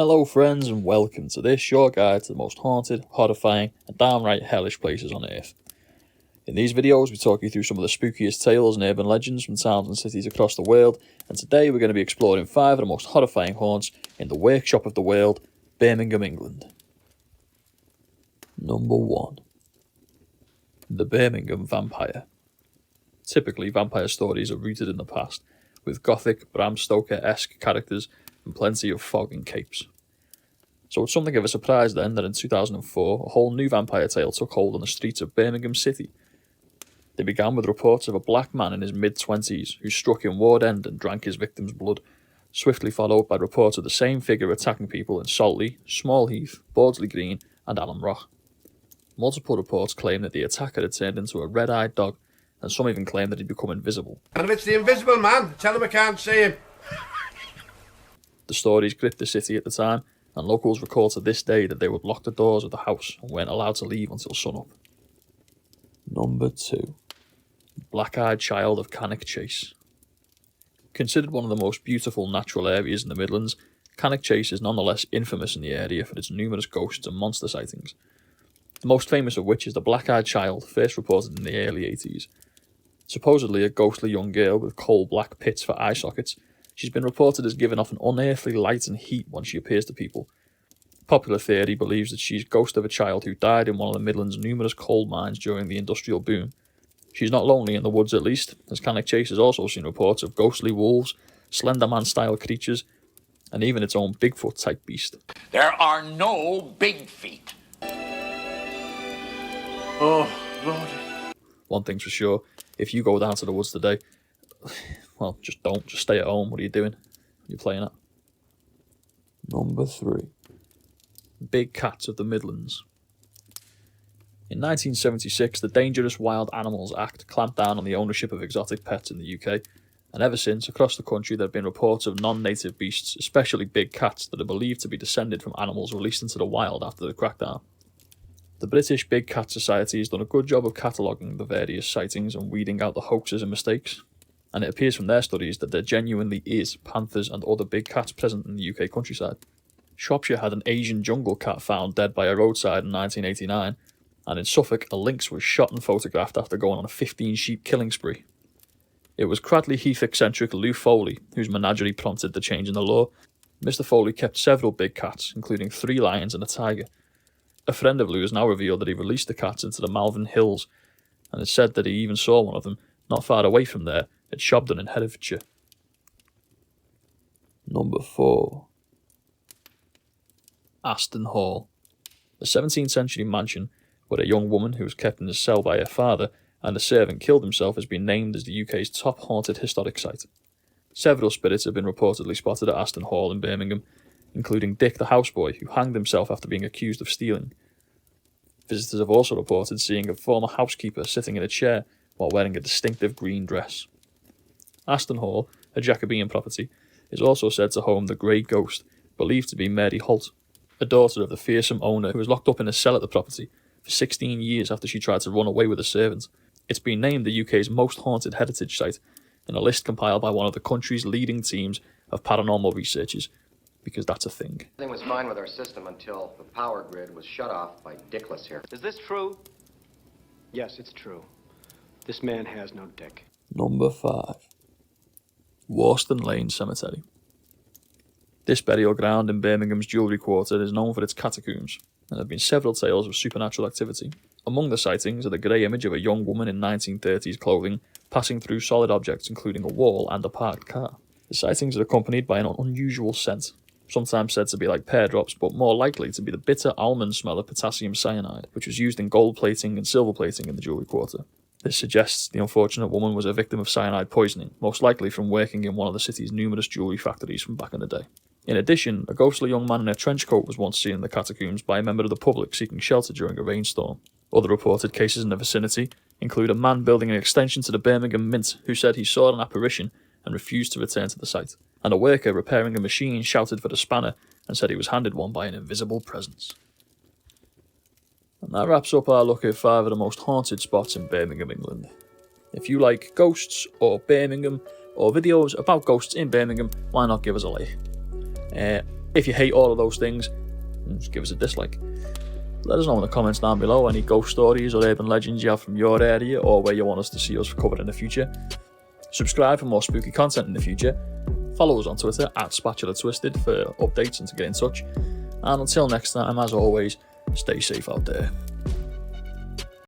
Hello friends and welcome to this short guide to the most haunted, horrifying and downright hellish places on earth. In these videos we talk you through some of the spookiest tales and urban legends from towns and cities across the world, and today we're going to be exploring 5 of the most horrifying haunts in the workshop of the world, Birmingham, England. Number 1. The Birmingham Vampire. Typically vampire stories are rooted in the past, with gothic, Bram Stoker-esque characters and plenty of fog and capes. So it's something of a surprise then that in 2004 a whole new vampire tale took hold on the streets of Birmingham City. They began with reports of a black man in his mid-20s who struck in Ward End and drank his victim's blood, swiftly followed by reports of the same figure attacking people in Saltley, Small Heath, Bordsley Green and Allen Rock. Multiple reports claim that the attacker had turned into a red-eyed dog, and some even claim that he'd become invisible. And if it's the invisible man, tell him I can't see him. The stories gripped the city at the time, and locals recall to this day that they would lock the doors of the house and weren't allowed to leave until sunup. Number 2. Black-eyed Child of Cannock Chase. Considered one of the most beautiful natural areas in the Midlands, Cannock Chase is nonetheless infamous in the area for its numerous ghosts and monster sightings. The most famous of which is the Black-eyed Child, first reported in the early 80s. Supposedly a ghostly young girl with coal black pits for eye sockets, she's been reported as giving off an unearthly light and heat when she appears to people. Popular theory believes that she's ghost of a child who died in one of the Midlands' numerous coal mines during the industrial boom. She's not lonely in the woods at least, as Cannock Chase has also seen reports of ghostly wolves, Slenderman-style creatures, and even its own Bigfoot-type beast. There are no big feet. Oh, Lord. One thing's for sure, if you go down to the woods today, well, just stay at home. What are you doing? You're playing at. Number 3. Big Cats of the Midlands. In 1976, the Dangerous Wild Animals Act clamped down on the ownership of exotic pets in the UK, and ever since, across the country there have been reports of non-native beasts, especially big cats, that are believed to be descended from animals released into the wild after the crackdown. The British Big Cat Society has done a good job of cataloguing the various sightings and weeding out the hoaxes and mistakes, and it appears from their studies that there genuinely is panthers and other big cats present in the UK countryside. Shropshire had an Asian jungle cat found dead by a roadside in 1989, and in Suffolk a lynx was shot and photographed after going on a 15-sheep killing spree. It was Cradley Heath eccentric Lou Foley whose menagerie prompted the change in the law. Mr. Foley kept several big cats, including 3 lions and a tiger. A friend of Lou has now revealed that he released the cats into the Malvern Hills, and it's said that he even saw one of them not far away from there at Shobden in Herefordshire. Number 4. Aston Hall. A 17th century mansion where a young woman who was kept in a cell by her father and a servant killed himself has been named as the UK's top haunted historic site. Several spirits have been reportedly spotted at Aston Hall in Birmingham, including Dick the houseboy, who hanged himself after being accused of stealing. Visitors have also reported seeing a former housekeeper sitting in a chair while wearing a distinctive green dress. Aston Hall, a Jacobean property, is also said to home the Grey Ghost, believed to be Mary Holt, a daughter of the fearsome owner who was locked up in a cell at the property for 16 years after she tried to run away with a servant. It's been named the UK's most haunted heritage site in a list compiled by one of the country's leading teams of paranormal researchers, because that's a thing. Everything was fine with our system until the power grid was shut off by Dickless here. Is this true? Yes, it's true. This man has no dick. Number 5. Worston Lane Cemetery. This burial ground in Birmingham's Jewellery Quarter is known for its catacombs, and there have been several tales of supernatural activity. Among the sightings are the grey image of a young woman in 1930s clothing passing through solid objects including a wall and a parked car. The sightings are accompanied by an unusual scent, sometimes said to be like pear drops, but more likely to be the bitter almond smell of potassium cyanide, which was used in gold plating and silver plating in the Jewellery Quarter. This suggests the unfortunate woman was a victim of cyanide poisoning, most likely from working in one of the city's numerous jewellery factories from back in the day. In addition, a ghostly young man in a trench coat was once seen in the catacombs by a member of the public seeking shelter during a rainstorm. Other reported cases in the vicinity include a man building an extension to the Birmingham Mint who said he saw an apparition and refused to return to the site, and a worker repairing a machine shouted for the spanner and said he was handed one by an invisible presence. And that wraps up our look at 5 of the most haunted spots in Birmingham, England. If you like ghosts or Birmingham or videos about ghosts in Birmingham, why not give us a like? If you hate all of those things, just give us a dislike. Let us know in the comments down below any ghost stories or urban legends you have from your area, or where you want us to see us covered in the future. Subscribe for more spooky content in the future. Follow us on Twitter @SpatulaTwisted for updates and to get in touch. And until next time, as always, stay safe out there.